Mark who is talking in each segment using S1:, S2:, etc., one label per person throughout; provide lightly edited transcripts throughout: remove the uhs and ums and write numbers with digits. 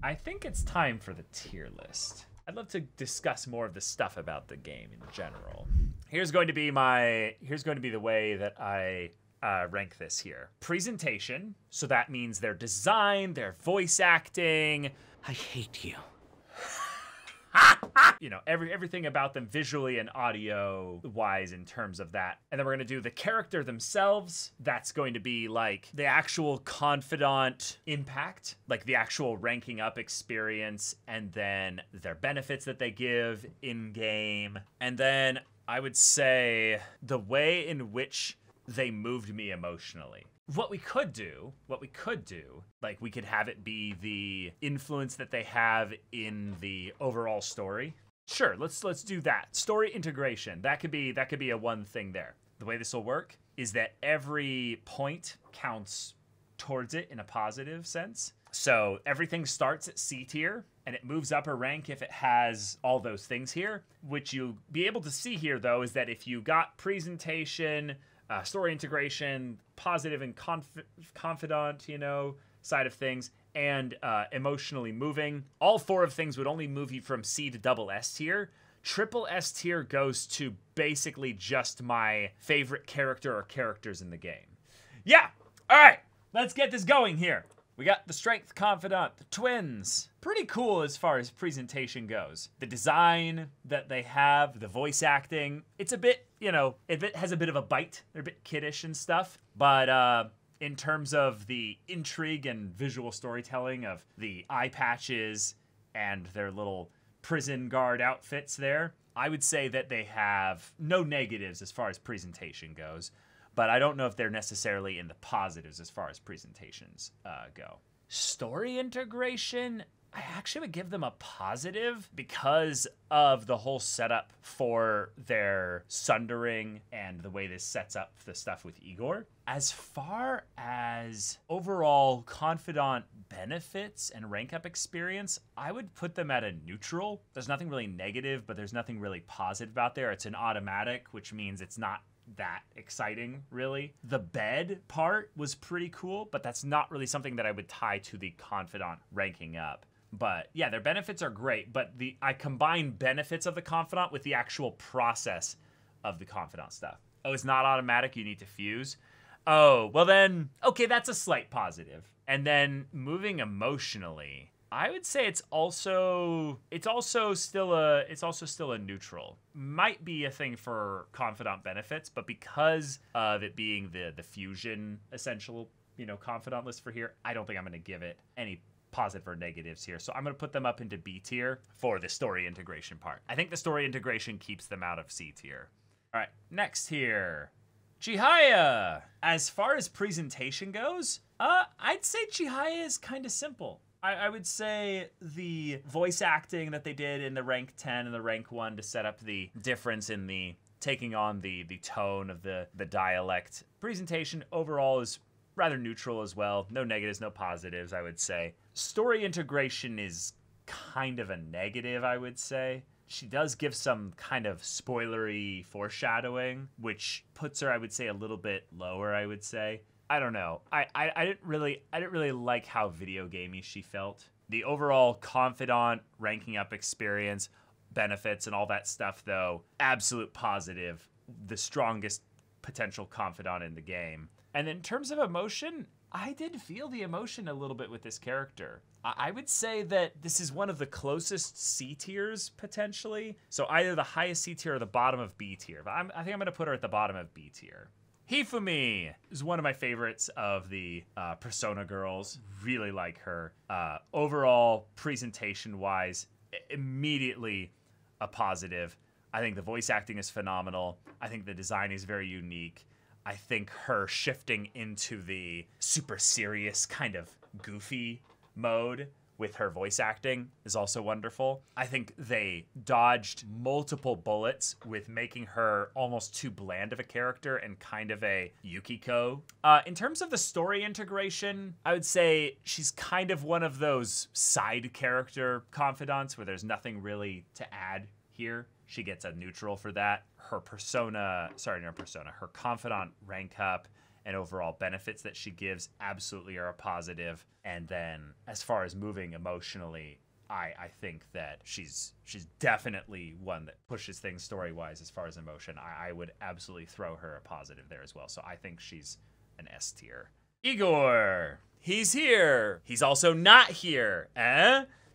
S1: I think it's time for the tier list. I'd love to discuss more of the stuff about the game in general. Here's going to be the way that I rank this here. Presentation, so that means their design, their voice acting.
S2: I hate you.
S1: You know, everything about them visually and audio wise in terms of that. And then we're gonna do the character themselves. That's going to be like the actual Confidant impact, like the actual ranking up experience, and then their benefits that they give in game. And then I would say the way in which they moved me emotionally. What we could do, like we could have it be the influence that they have in the overall story. Sure, let's do that. Story integration, that could be a one thing there. The way this will work is that every point counts towards it in a positive sense. So everything starts at C tier and it moves up a rank if it has all those things here. Which you'll be able to see here though is that if you got presentation, story integration, positive and confidant, you know, side of things, and emotionally moving. All four of things would only move you from C to double S tier. Triple S tier goes to basically just my favorite character or characters in the game. Yeah, all right, let's get this going here. We got the Strength Confidant, the twins. Pretty cool as far as presentation goes. The design that they have, the voice acting, it's a bit, you know, it has a bit of a bite. They're a bit kiddish and stuff. But in terms of the intrigue and visual storytelling of the eye patches and their little prison guard outfits there, I would say that they have no negatives as far as presentation goes. But I don't know if they're necessarily in the positives as far as presentations go. Story integration, I actually would give them a positive because of the whole setup for their sundering and the way this sets up the stuff with Igor. As far as overall Confidant benefits and rank up experience, I would put them at a neutral. There's nothing really negative, but there's nothing really positive out there. It's an automatic, which means it's not that exciting, really. The bed part was pretty cool, but that's not really something that I would tie to the Confidant ranking up. But yeah, their benefits are great, but I combine benefits of the Confidant with the actual process of the Confidant stuff. Oh, it's not automatic, you need to fuse. Oh, well then, okay, that's a slight positive. And then moving emotionally, I would say it's also still a neutral. Might be a thing for Confidant benefits, but because of it being the fusion essential, you know, Confidant list for here, I don't think I'm going to give it any positive or negatives here. So I'm going to put them up into B tier for the story integration part. I think the story integration keeps them out of C tier. All right, next here, Chihaya. As far as presentation goes, I'd say Chihaya is kind of simple. I would say the voice acting that they did in the rank 10 and the rank 1 to set up the difference in the taking on the tone of the dialect. Presentation overall is rather neutral as well. No negatives, no positives, I would say. Story integration is kind of a negative, I would say. She does give some kind of spoilery foreshadowing, which puts her, I would say, a little bit lower, I would say. I don't know. I didn't really like how video gamey she felt. The overall Confidant ranking up experience, benefits and all that stuff though, absolute positive. The strongest potential Confidant in the game. And in terms of emotion, I did feel the emotion a little bit with this character. I would say that this is one of the closest C tiers potentially. So either the highest C tier or the bottom of B tier. But I think I'm gonna put her at the bottom of B tier. Hifumi is one of my favorites of the Persona girls. Really like her. Overall, presentation-wise, immediately a positive. I think the voice acting is phenomenal. I think the design is very unique. I think her shifting into the super serious kind of goofy mode with her voice acting is also wonderful. I think they dodged multiple bullets with making her almost too bland of a character and kind of a Yukiko. In terms of the story integration, I would say she's kind of one of those side character confidants where there's nothing really to add here. She gets a neutral for that. Her Confidant rank up and overall benefits that she gives absolutely are a positive. And then as far as moving emotionally, I think that she's definitely one that pushes things story-wise as far as emotion. I would absolutely throw her a positive there as well. So I think she's an S tier. Igor! He's here! He's also not here!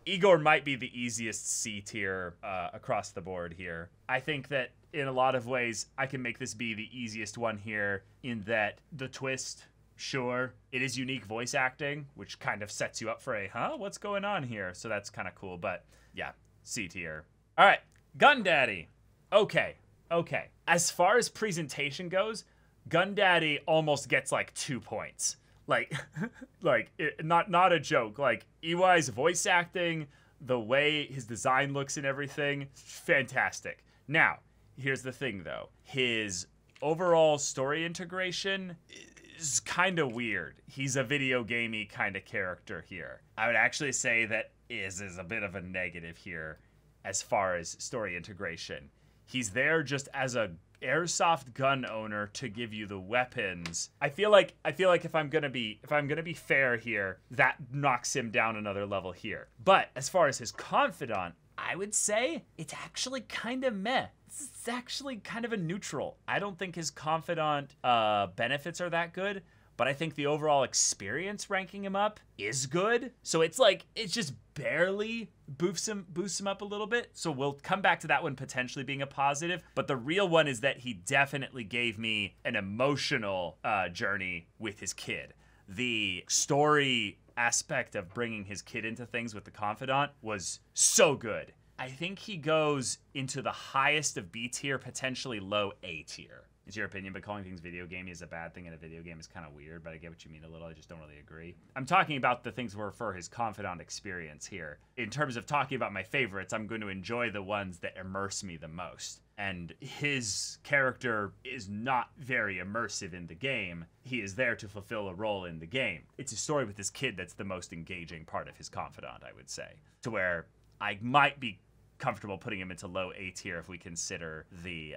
S1: Igor might be the easiest C tier across the board here. I think that in a lot of ways, I can make this be the easiest one here in that the twist, sure, it is unique voice acting, which kind of sets you up for a, what's going on here? So that's kind of cool, but yeah, C tier. All right, Gun Daddy. Okay. As far as presentation goes, Gun Daddy almost gets like 2 points. Like, not a joke. Like, EY's voice acting, the way his design looks and everything, fantastic. Now, here's the thing, though. His overall story integration is kind of weird. He's a video gamey kind of character here. I would actually say that is a bit of a negative here as far as story integration. He's there just as a airsoft gun owner to give you the weapons. I feel like if I'm gonna be fair here, that knocks him down another level here. But as far as his confidant, I would say it's actually kind of meh. It's actually kind of a neutral. I don't think his confidant benefits are that good, but I think the overall experience ranking him up is good. So it's just barely boosts him up a little bit. So we'll come back to that one potentially being a positive. But the real one is that he definitely gave me an emotional journey with his kid. The story aspect of bringing his kid into things with the confidant was so good. I think he goes into the highest of B tier, potentially low A tier. It's your opinion, but calling things video gamey is a bad thing in a video game is kind of weird, but I get what you mean a little. I just don't really agree. I'm talking about the things were for his confidant experience here. In terms of talking about my favorites, I'm going to enjoy the ones that immerse me the most. And his character is not very immersive in the game. He is there to fulfill a role in the game. It's a story with this kid that's the most engaging part of his confidant, I would say. To where I might be comfortable putting him into low A tier if we consider the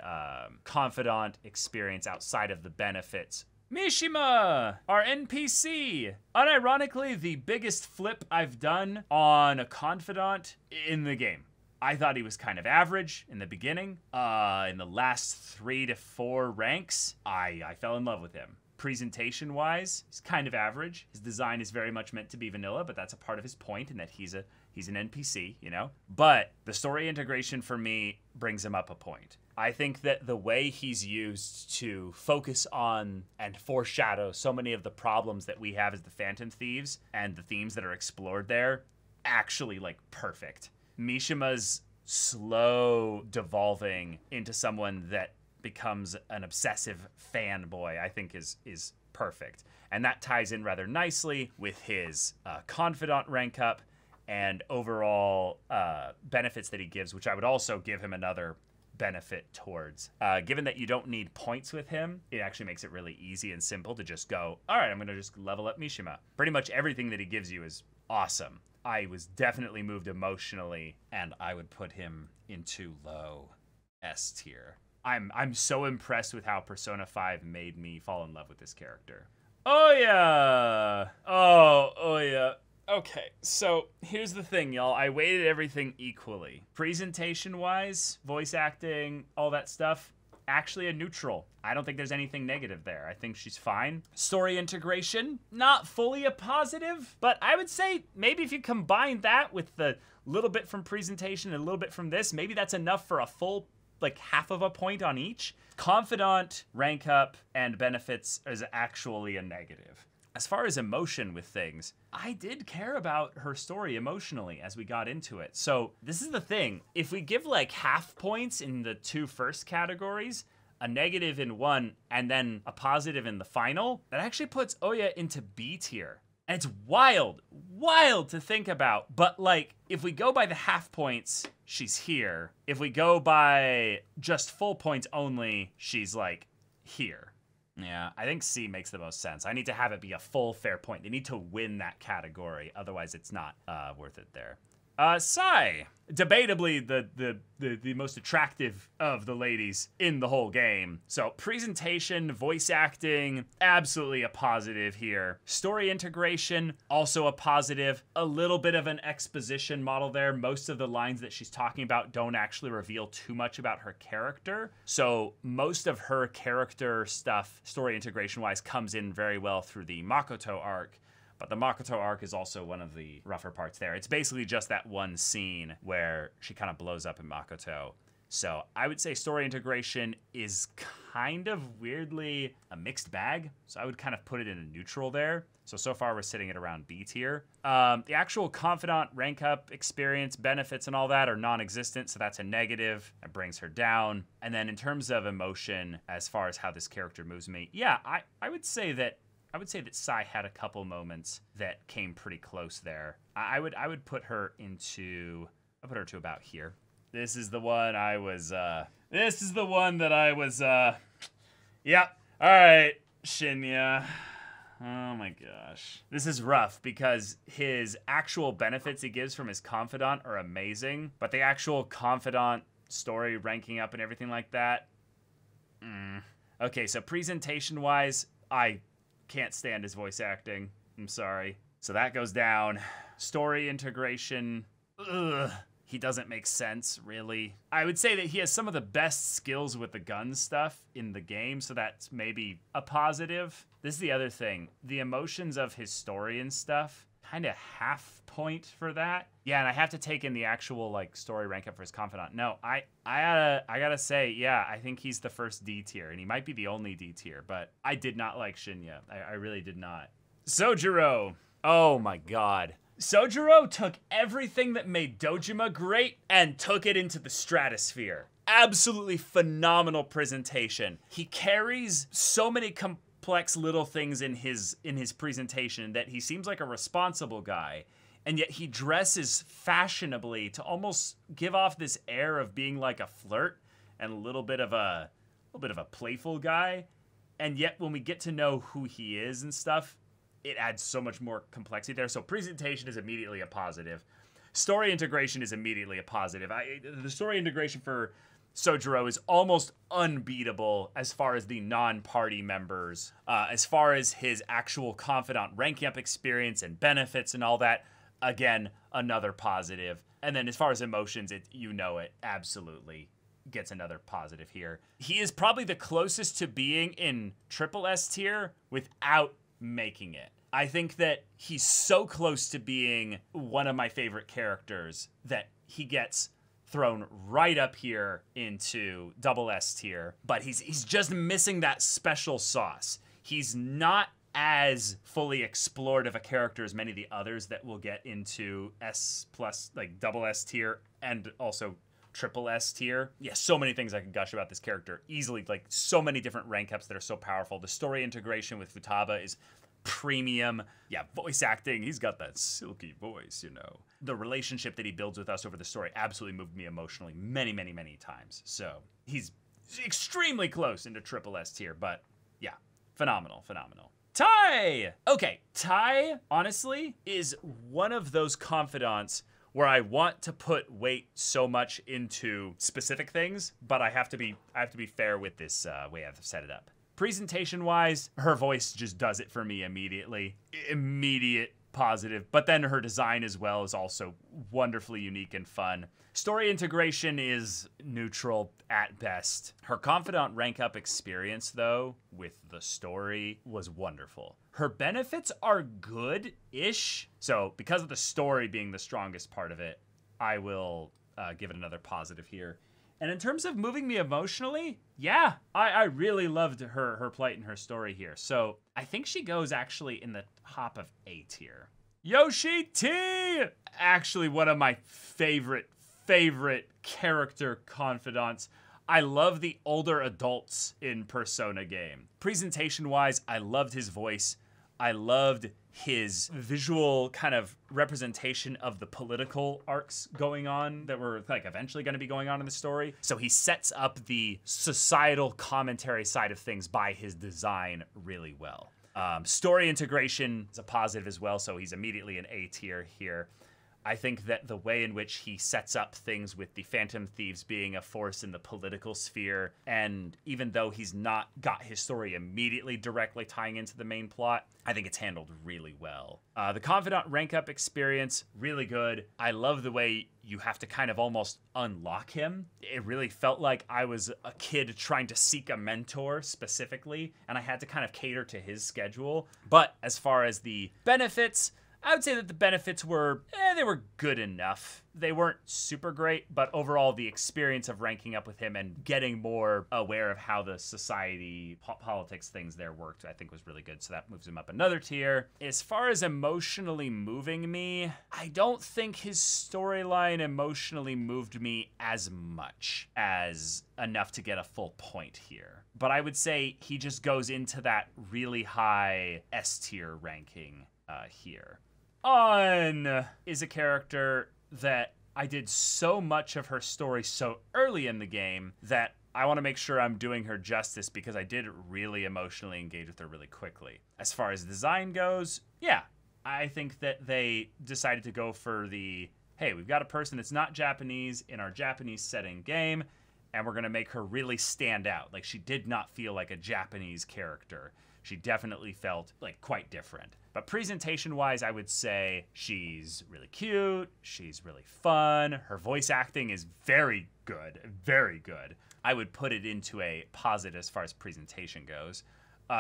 S1: confidant experience outside of the benefits. Mishima, our NPC. Unironically, the biggest flip I've done on a confidant in the game. I thought he was kind of average in the beginning. In the last 3 to 4 ranks, I fell in love with him. Presentation-wise, he's kind of average. His design is very much meant to be vanilla, but that's a part of his point in that he's an NPC, you know? But the story integration for me brings him up a point. I think that the way he's used to focus on and foreshadow so many of the problems that we have as the Phantom Thieves and the themes that are explored there, actually, perfect. Mishima's slow devolving into someone that becomes an obsessive fanboy, I think is perfect. And that ties in rather nicely with his confidant rank up and overall benefits that he gives, which I would also give him another benefit towards. Given that you don't need points with him, it actually makes it really easy and simple to just go, all right, I'm gonna just level up Mishima. Pretty much everything that he gives you is awesome. I was definitely moved emotionally, and I would put him into low S tier. I'm so impressed with how Persona 5 made me fall in love with this character. Oh yeah. Oh yeah. Okay, so here's the thing, y'all. I weighted everything equally. Presentation-wise, voice acting, all that stuff, actually a neutral. I don't think there's anything negative there. I think she's fine. Story integration, not fully a positive, but I would say maybe if you combine that with the little bit from presentation and a little bit from this, maybe that's enough for a full half of a point on each. Confidant, rank up, and benefits is actually a negative. As far as emotion with things, I did care about her story emotionally as we got into it. So this is the thing. If we give half points in the 2 first categories, a negative in one, and then a positive in the final, that actually puts Oya into B tier. And it's wild to think about. But if we go by the half points, she's here. If we go by just full points only, she's here. Yeah, I think C makes the most sense. I need to have it be a full fair point. They need to win that category. Otherwise, it's not worth it there. Sai. Debatably the most attractive of the ladies in the whole game. So presentation, voice acting, absolutely a positive here. Story integration, also a positive. A little bit of an exposition model there. Most of the lines that she's talking about don't actually reveal too much about her character. So most of her character stuff, story integration wise, comes in very well through the Makoto arc. But the Makoto arc is also one of the rougher parts there. It's basically just that one scene where she kind of blows up in Makoto. So I would say story integration is kind of weirdly a mixed bag. So I would kind of put it in a neutral there. So far we're sitting at around B tier. The actual Confidant rank up experience, benefits, and all that are non-existent. So that's a negative. That brings her down. And then in terms of emotion, as far as how this character moves me, yeah, I would say that Sai had a couple moments that came pretty close there. I would put her to about here. This is the one yep. All right, Shinya. Oh my gosh. This is rough because his actual benefits he gives from his Confidant are amazing, but the actual Confidant story ranking up and everything like that. Okay, so presentation-wise, I can't stand his voice acting. I'm sorry. So that goes down. Story integration. Ugh. He doesn't make sense, really. I would say that he has some of the best skills with the gun stuff in the game, so that's maybe a positive. This is the other thing. The emotions of his story and stuff, kind of half point for that. Yeah, and I have to take in the actual like story rank up for his Confidant. No, I gotta say, yeah, I think he's the first D tier, and he might be the only D tier, but I did not like Shinya. I really did not. Sojiro. Oh my god. Sojiro took everything that made Dojima great and took it into the stratosphere. Absolutely phenomenal presentation. He carries so many complex little things in his presentation that he seems like a responsible guy, and yet he dresses fashionably to almost give off this air of being like a flirt and a little bit of a playful guy. And yet when we get to know who he is and stuff, it adds so much more complexity there. So presentation is immediately a positive. Story integration is immediately a positive. The story integration for Sojiro is almost unbeatable as far as the non-party members. As far as his actual Confidant ranking up experience and benefits and all that, again, another positive. And then as far as emotions, it absolutely gets another positive here. He is probably the closest to being in triple S tier without making it. I think that he's so close to being one of my favorite characters that he gets thrown right up here into double S tier, but he's just missing that special sauce. He's not as fully explored of a character as many of the others that we'll get into S plus, like double S tier and also triple S tier. Yeah, so many things I can gush about this character easily, like so many different rank ups that are so powerful. The story integration with Futaba is premium. Yeah, voice acting, he's got that silky voice, you know. The relationship that he builds with us over the story absolutely moved me emotionally many, many, many times. So he's extremely close into triple S tier, but yeah, phenomenal. Tai! Okay, Tai, honestly, is one of those confidants where I want to put weight so much into specific things, but I have to be fair with this way I've set it up. Presentation-wise, her voice just does it for me immediately. Immediate positive, but then her design as well is also wonderfully unique and fun. Story integration is neutral at best. Her Confidant rank up experience, though, with the story was wonderful. Her benefits are good-ish, so because of the story being the strongest part of it, I will give it another positive here. And in terms of moving me emotionally, yeah, I really loved her plight and her story here. So I think she goes actually in the top of A tier. Yoshi T! Actually one of my favorite character confidants. I love the older adults in Persona game. Presentation-wise, I loved his voice. I loved his visual kind of representation of the political arcs going on that were like eventually going to be going on in the story. So he sets up the societal commentary side of things by his design really well. Story integration is a positive as well, so he's immediately an A tier here. I think that the way in which he sets up things with the Phantom Thieves being a force in the political sphere, and even though he's not got his story immediately directly tying into the main plot, I think it's handled really well. The Confidant rank up experience, really good. I love the way you have to kind of almost unlock him. It really felt like I was a kid trying to seek a mentor specifically, and I had to kind of cater to his schedule. But as far as the benefits, I would say that the benefits were, they were good enough. They weren't super great, but overall the experience of ranking up with him and getting more aware of how the society, politics things there worked, I think was really good. So that moves him up another tier. As far as emotionally moving me, I don't think his storyline emotionally moved me as much as enough to get a full point here. But I would say he just goes into that really high S tier ranking here. On is a character that I did so much of her story so early in the game that I want to make sure I'm doing her justice because I did really emotionally engage with her really quickly. As far as design goes, yeah, I think that they decided to go for the, hey, we've got a person that's not Japanese in our Japanese setting game, and we're going to make her really stand out. Like, she did not feel like a Japanese character. She definitely felt like quite different. But presentation-wise, I would say she's really cute, she's really fun, her voice acting is very good, very good. I would put it into a positive as far as presentation goes.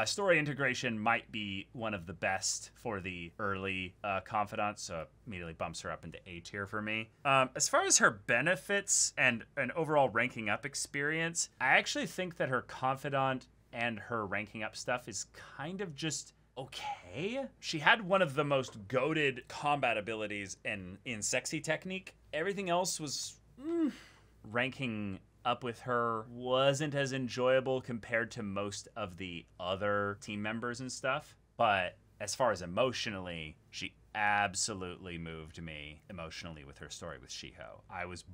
S1: Story integration might be one of the best for the early Confidant, so it immediately bumps her up into A tier for me. As far as her benefits and an overall ranking up experience, I actually think that her Confidant and her ranking up stuff is kind of just okay. She had one of the most goated combat abilities in sexy technique. Everything else was ranking up with her wasn't as enjoyable compared to most of the other team members and stuff. But as far as emotionally, she absolutely moved me emotionally with her story with Shiho. I was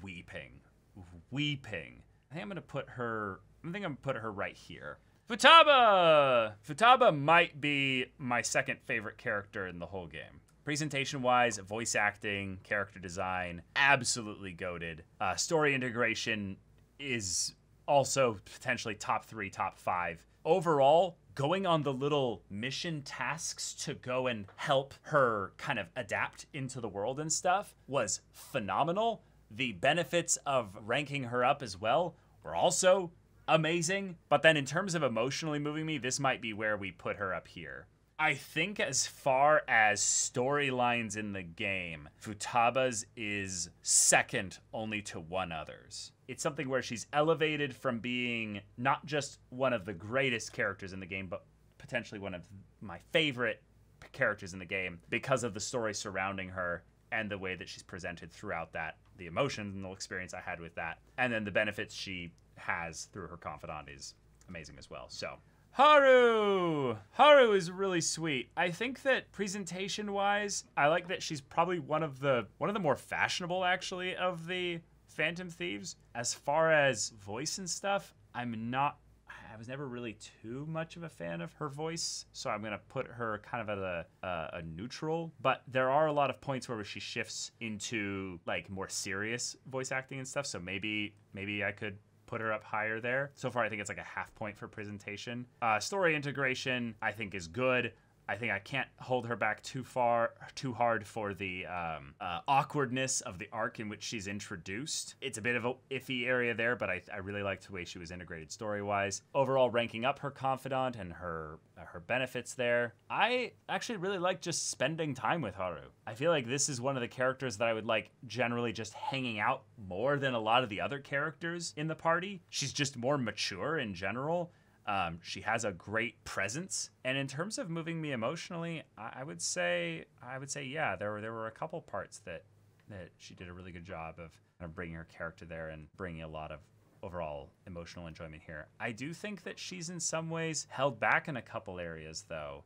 S1: weeping. I think I'm gonna put her right here. Futaba! Futaba might be my second favorite character in the whole game. Presentation-wise, voice acting, character design, absolutely goated. Story integration is also potentially top 3, top 5. Overall, going on the little mission tasks to go and help her kind of adapt into the world and stuff was phenomenal. The benefits of ranking her up as well were also amazing. But then in terms of emotionally moving me, this might be where we put her up here. I think as far as storylines in the game, Futaba's is second only to one other's. It's something where she's elevated from being not just one of the greatest characters in the game, but potentially one of my favorite characters in the game because of the story surrounding her and the way that she's presented throughout that, the emotional experience I had with that, and then the benefits she has through her Confidant is amazing as well. So Haru is really sweet. I think that presentation wise, I like that she's probably one of the more fashionable actually of the Phantom Thieves. As far as voice and stuff, I was never really too much of a fan of her voice, so I'm gonna put her kind of at a neutral. But there are a lot of points where she shifts into like more serious voice acting and stuff, so maybe I could put her up higher there. So far, I think it's like a half point for presentation. Story integration, I think, is good. I think I can't hold her back too hard for the awkwardness of the arc in which she's introduced. It's a bit of a iffy area there, but I really liked the way she was integrated story-wise. Overall, ranking up her Confidant and her benefits there. I actually really like just spending time with Haru. I feel like this is one of the characters that I would like generally just hanging out more than a lot of the other characters in the party. She's just more mature in general. She has a great presence, and in terms of moving me emotionally, I would say yeah, there were a couple parts that she did a really good job of kind of bringing her character there and bringing a lot of overall emotional enjoyment here. I do think that she's in some ways held back in a couple areas though.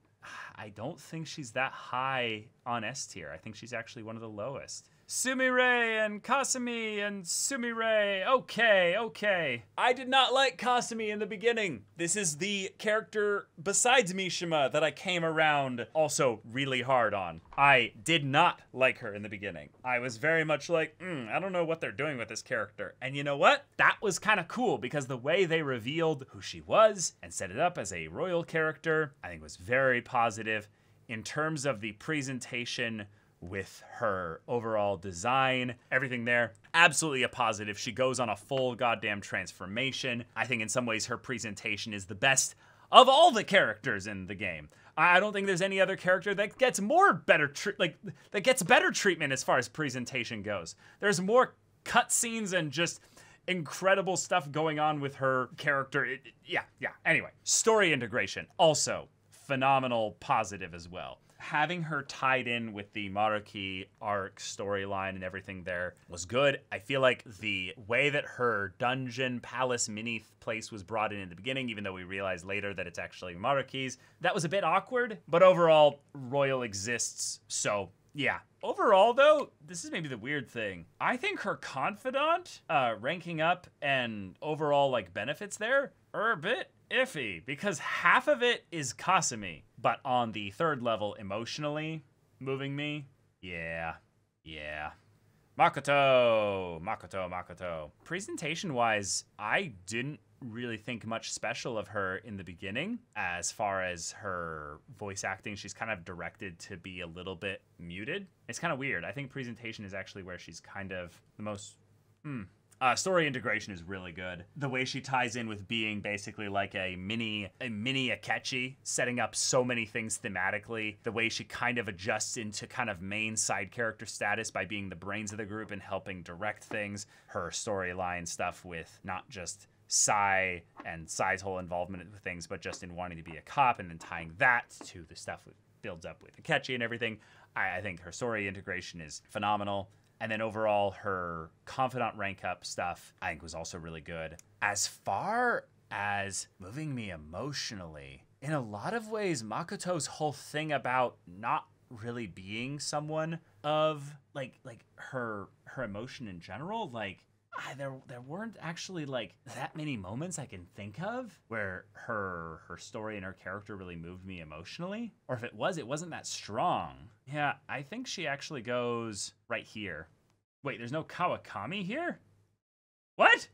S1: I don't think she's that high on S tier. I think she's actually one of the lowest. Sumire and Kasumi and Sumire. Okay. I did not like Kasumi in the beginning. This is the character besides Mishima that I came around also really hard on. I did not like her in the beginning. I was very much like, I don't know what they're doing with this character. And you know what? That was kind of cool because the way they revealed who she was and set it up as a royal character, I think was very positive in terms of the presentation with her overall design, everything there. Absolutely a positive. She goes on a full goddamn transformation. I think in some ways her presentation is the best of all the characters in the game. I don't think there's any other character that gets that gets better treatment as far as presentation goes. There's more cutscenes and just incredible stuff going on with her character. Yeah. Anyway, story integration, also phenomenal positive as well. Having her tied in with the Maruki arc storyline and everything there was good. I feel like the way that her dungeon palace mini place was brought in the beginning, even though we realized later that it's actually Maruki's, that was a bit awkward, but overall, Royal exists, so yeah. Overall, though, this is maybe the weird thing. I think her Confidant ranking up and overall like benefits there are a bit iffy because half of it is Kasumi, but on the third level, emotionally moving me, yeah. Makoto. Presentation-wise, I didn't really think much special of her in the beginning. As far as her voice acting, she's kind of directed to be a little bit muted. It's kind of weird. I think presentation is actually where she's kind of the most... story integration is really good. The way she ties in with being basically like a mini Akechi, setting up so many things thematically. The way she kind of adjusts into kind of main side character status by being the brains of the group and helping direct things. Her storyline stuff with not just Sai and Sai's whole involvement with things, but just in wanting to be a cop and then tying that to the stuff that builds up with Akechi and everything. I think her story integration is phenomenal. And then overall, her Confidant rank up stuff, I think was also really good. As far as moving me emotionally, in a lot of ways, Makoto's whole thing about not really being someone of like her emotion in general, there weren't actually like that many moments I can think of where her story and her character really moved me emotionally. Or if it wasn't that strong. Yeah, I think she actually goes right here. Wait, there's no Kawakami here? What?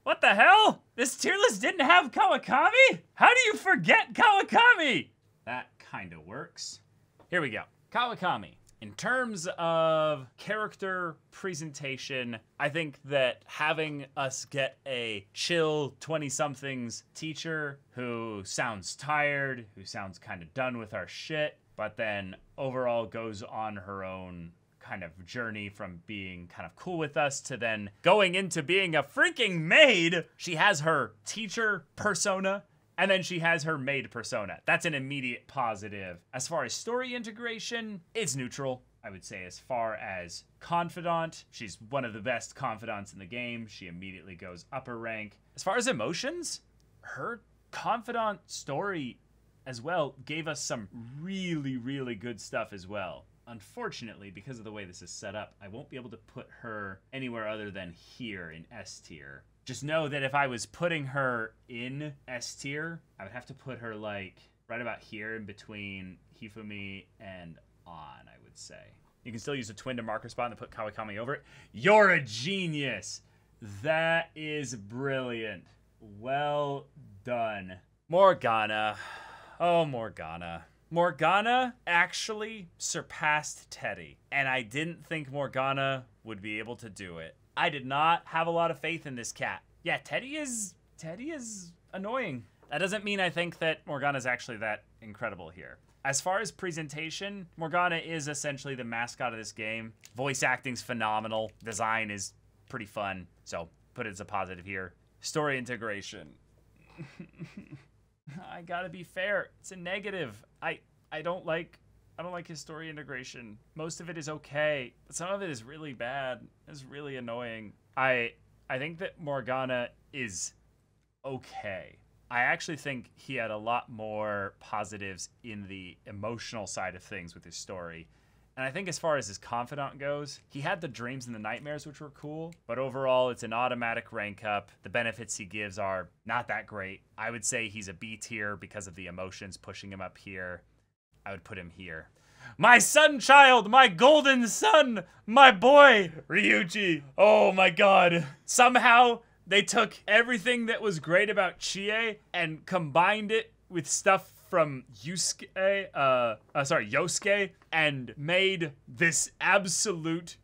S1: What the hell? This tier list didn't have Kawakami? How do you forget Kawakami? That kind of works. Here we go. Kawakami. In terms of character presentation, I think that having us get a chill 20-somethings teacher who sounds tired, who sounds kind of done with our shit, but then overall goes on her own kind of journey from being kind of cool with us to then going into being a freaking maid. She has her teacher persona, and then she has her maid persona. That's an immediate positive. As far as story integration, it's neutral, I would say. As far as Confidant, she's one of the best Confidants in the game. She immediately goes upper rank. As far as emotions, her Confidant story as well gave us some really, really good stuff as well. Unfortunately, because of the way this is set up, I won't be able to put her anywhere other than here in S tier. Just know that if I was putting her in S tier, I would have to put her like right about here in between Hifumi and On, I would say. You can still use a twin to marker spot and put Kawakami over it. You're a genius! That is brilliant. Well done. Morgana. Oh, Morgana. Morgana actually surpassed Teddy, and I didn't think Morgana would be able to do it. I did not have a lot of faith in this cat. Yeah, Teddy is annoying. That doesn't mean I think that Morgana's actually that incredible here. As far as presentation, Morgana is essentially the mascot of this game. Voice acting's phenomenal. Design is pretty fun, so put it as a positive here. Story integration. I gotta be fair. It's a negative. I don't like his story integration. Most of it is okay, but some of it is really bad. It's really annoying. I think that Morgana is okay. I actually think he had a lot more positives in the emotional side of things with his story. And I think as far as his Confidant goes, he had the dreams and the nightmares, which were cool. But overall, it's an automatic rank up. The benefits he gives are not that great. I would say he's a B tier because of the emotions pushing him up here. I would put him here. My son child, my golden son, my boy, Ryuji. Oh my god. Somehow, they took everything that was great about Chie and combined it with stuff from Yosuke, and made this absolute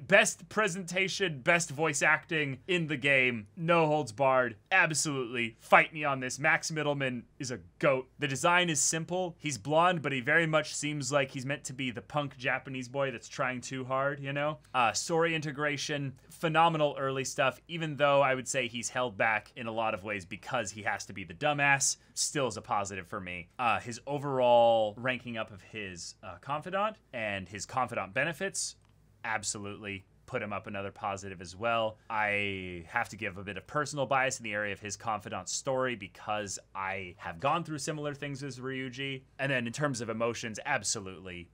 S1: best presentation, best voice acting in the game. No holds barred. Absolutely. Fight me on this. Max Middleman is a goat. The design is simple. He's blonde, but he very much seems like he's meant to be the punk Japanese boy that's trying too hard, you know? Story integration, phenomenal early stuff, even though I would say he's held back in a lot of ways because he has to be the dumbass, still is a positive for me. His overall ranking up of his Confidant and his Confidant benefits, absolutely put him up another positive as well. I have to give a bit of personal bias in the area of his Confidant story because I have gone through similar things as Ryuji. And then in terms of emotions, absolutely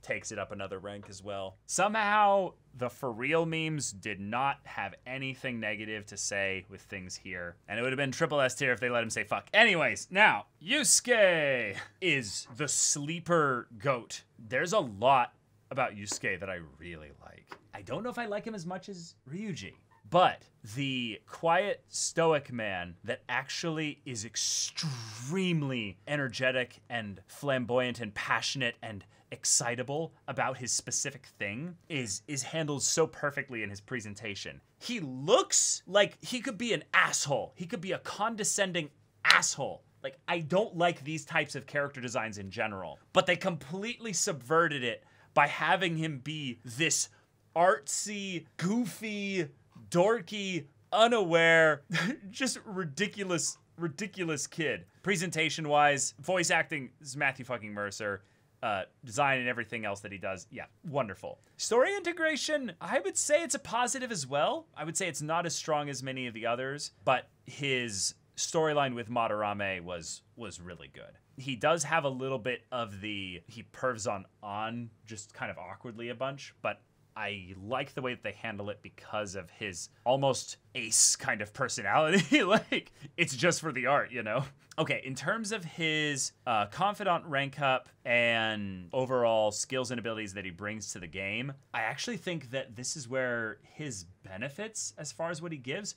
S1: takes it up another rank as well. Somehow, the for real memes did not have anything negative to say with things here. And it would have been triple S tier if they let him say fuck. Anyways, now, Yusuke is the sleeper goat. There's a lot about Yusuke that I really like. I don't know if I like him as much as Ryuji, but the quiet, stoic man that actually is extremely energetic and flamboyant and passionate and excitable about his specific thing is handled so perfectly in his presentation. He looks like he could be an asshole. He could be a condescending asshole. Like, I don't like these types of character designs in general, but they completely subverted it by having him be this artsy, goofy, dorky, unaware, just ridiculous kid. Presentation-wise, voice acting is Matthew fucking Mercer. Design and everything else that he does, yeah, wonderful. Story integration, I would say it's a positive as well. I would say it's not as strong as many of the others, but his storyline with Madarame was really good. He does have a little bit of he pervs on just kind of awkwardly a bunch, but I like the way that they handle it because of his almost ace kind of personality. Like, it's just for the art, you know? Okay, in terms of his Confidant rank up and overall skills and abilities that he brings to the game, I actually think that this is where his benefits, as far as what he gives,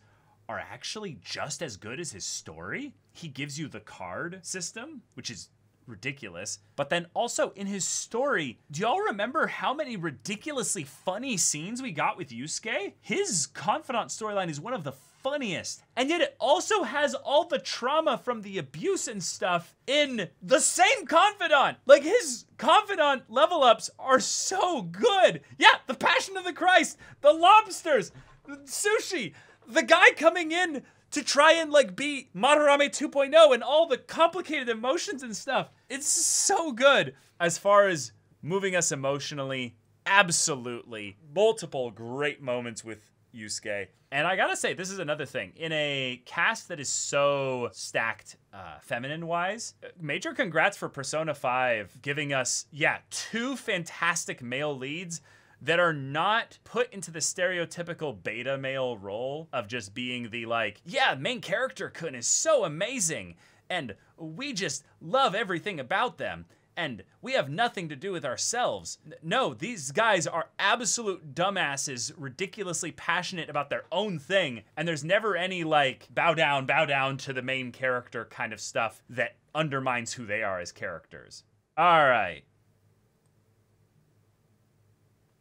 S1: are actually just as good as his story. He gives you the card system, which is ridiculous. But then also in his story, do y'all remember how many ridiculously funny scenes we got with Yusuke? His Confidant storyline is one of the funniest. And yet it also has all the trauma from the abuse and stuff in the same Confidant. Like, his Confidant level ups are so good. Yeah, the Passion of the Christ, the lobsters, the sushi, the guy coming in to try and like be Madarame 2.0 and all the complicated emotions and stuff. It's so good. As far as moving us emotionally, absolutely. Multiple great moments with Yusuke. And I gotta say, this is another thing. In a cast that is so stacked feminine-wise, major congrats for Persona 5 giving us, yeah, 2 fantastic male leads that are not put into the stereotypical beta male role of just being the like, yeah, main character Kun is so amazing, and we just love everything about them, and we have nothing to do with ourselves. No, these guys are absolute dumbasses, ridiculously passionate about their own thing, and there's never any like bow down to the main character kind of stuff that undermines who they are as characters. All right.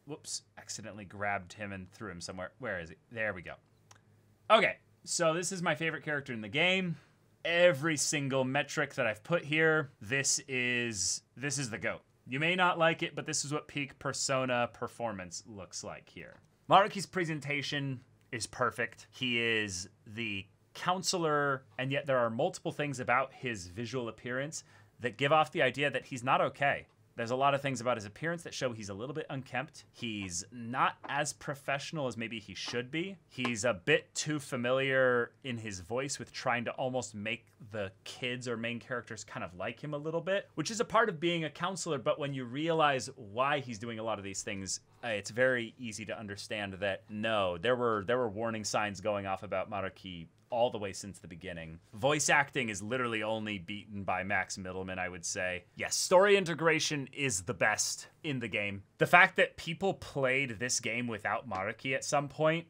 S1: Whoops, accidentally grabbed him and threw him somewhere. Where is he? There we go. Okay, so this is my favorite character in the game. Every single metric that I've put here, this is the GOAT. You may not like it, but this is what peak Persona performance looks like here. Maruki's presentation is perfect. He is the counselor, and yet there are multiple things about his visual appearance that give off the idea that he's not okay. There's a lot of things about his appearance that show he's a little bit unkempt. He's not as professional as maybe he should be. He's a bit too familiar in his voice with trying to almost make the kids or main characters kind of like him a little bit, which is a part of being a counselor. But when you realize why he's doing a lot of these things, it's very easy to understand that no, there were warning signs going off about Maruki all the way since the beginning. Voice acting is literally only beaten by Max Middleman, I would say. Yes, story integration is the best in the game. The fact that people played this game without Maruki at some point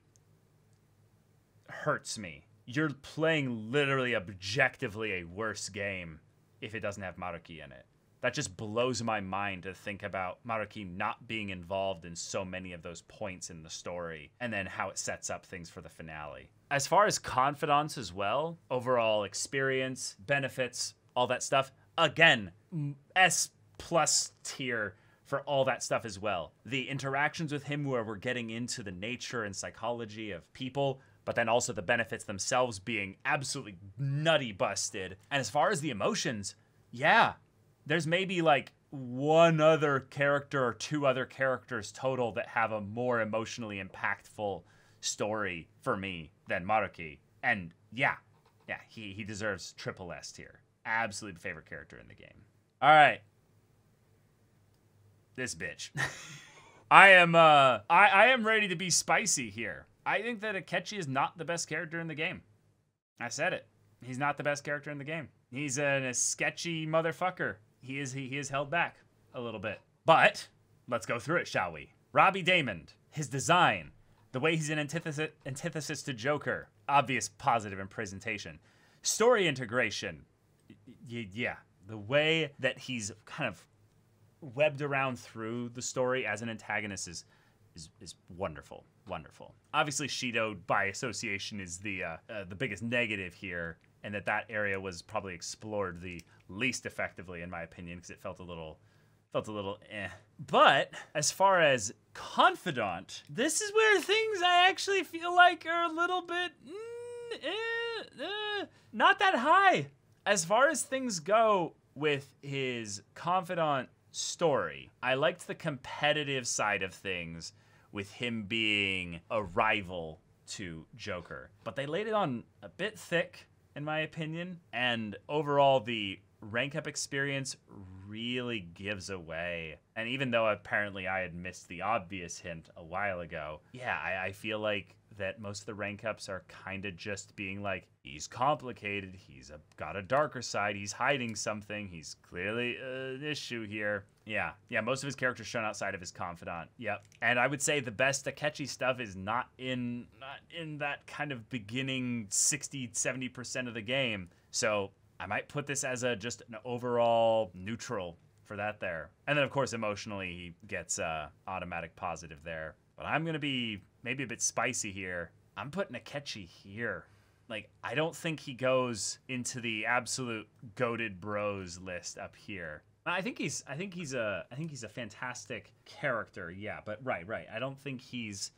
S1: hurts me. You're playing literally objectively a worse game if it doesn't have Maruki in it. That just blows my mind to think about Maruki not being involved in so many of those points in the story, and then how it sets up things for the finale. As far as confidants as well, overall experience, benefits, all that stuff, again, S+ tier for all that stuff as well. The interactions with him where we're getting into the nature and psychology of people, but then also the benefits themselves being absolutely nutty busted. And as far as the emotions, yeah, there's maybe like one other character or two other characters total that have a more emotionally impactful story for me than Maruki. And yeah, he deserves triple S tier. Absolute favorite character in the game. All right. This bitch. I am ready to be spicy here. I think that Akechi is not the best character in the game. I said it. He's not the best character in the game. He's a sketchy motherfucker. He is held back a little bit. But let's go through it, shall we? Robbie Daymond, his design, the way he's an antithesis to Joker, obvious positive in presentation. Story integration, yeah, the way that he's kind of webbed around through the story as an antagonist is wonderful, wonderful. Obviously, Shido by association is the biggest negative here, and that area was probably explored the least effectively, in my opinion, because it felt a little eh. But as far as Confidant, this is where things I actually feel like are a little bit not that high. As far as things go with his Confidant story, I liked the competitive side of things with him being a rival to Joker, but they laid it on a bit thick, in my opinion, and overall the rank up experience really gives away. And even though apparently I had missed the obvious hint a while ago, yeah, I feel like that most of the rank ups are kind of just being like, he's complicated, he's got a darker side, he's hiding something, he's clearly an issue here. Yeah, most of his characters shown outside of his Confidant. Yep. And I would say the best Akechi stuff is not in that kind of beginning 60-70% of the game. So I might put this as just an overall neutral for that there. And then, of course, emotionally, he gets automatic positive there. But I'm going to be maybe a bit spicy here. I'm putting Akechi here. Like, I don't think he goes into the absolute goated bros list up here. I think he's a fantastic character, yeah, but right. I don't think he's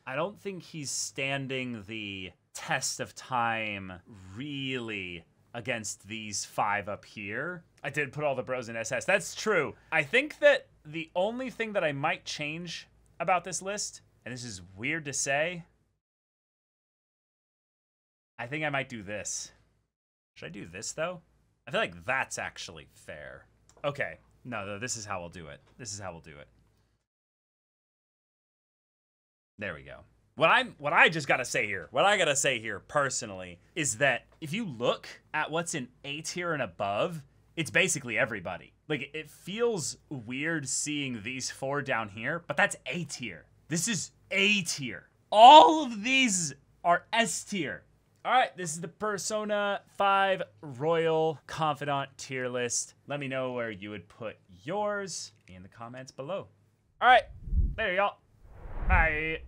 S1: standing the test of time really against these five up here. I did put all the bros in SS. That's true. I think that the only thing that I might change about this list, and this is weird to say, I think I might do this. Should I do this, though? I feel like that's actually fair. Okay. No, this is how we'll do it. There we go. What I just gotta say here, what I gotta say here personally, is that if you look at what's in A tier and above, it's basically everybody. Like, it feels weird seeing these four down here, but that's A tier. This is A tier. All of these are S tier. All right, this is the Persona 5 Royal Confidant tier list. Let me know where you would put yours in the comments below. All right, there y'all. Bye.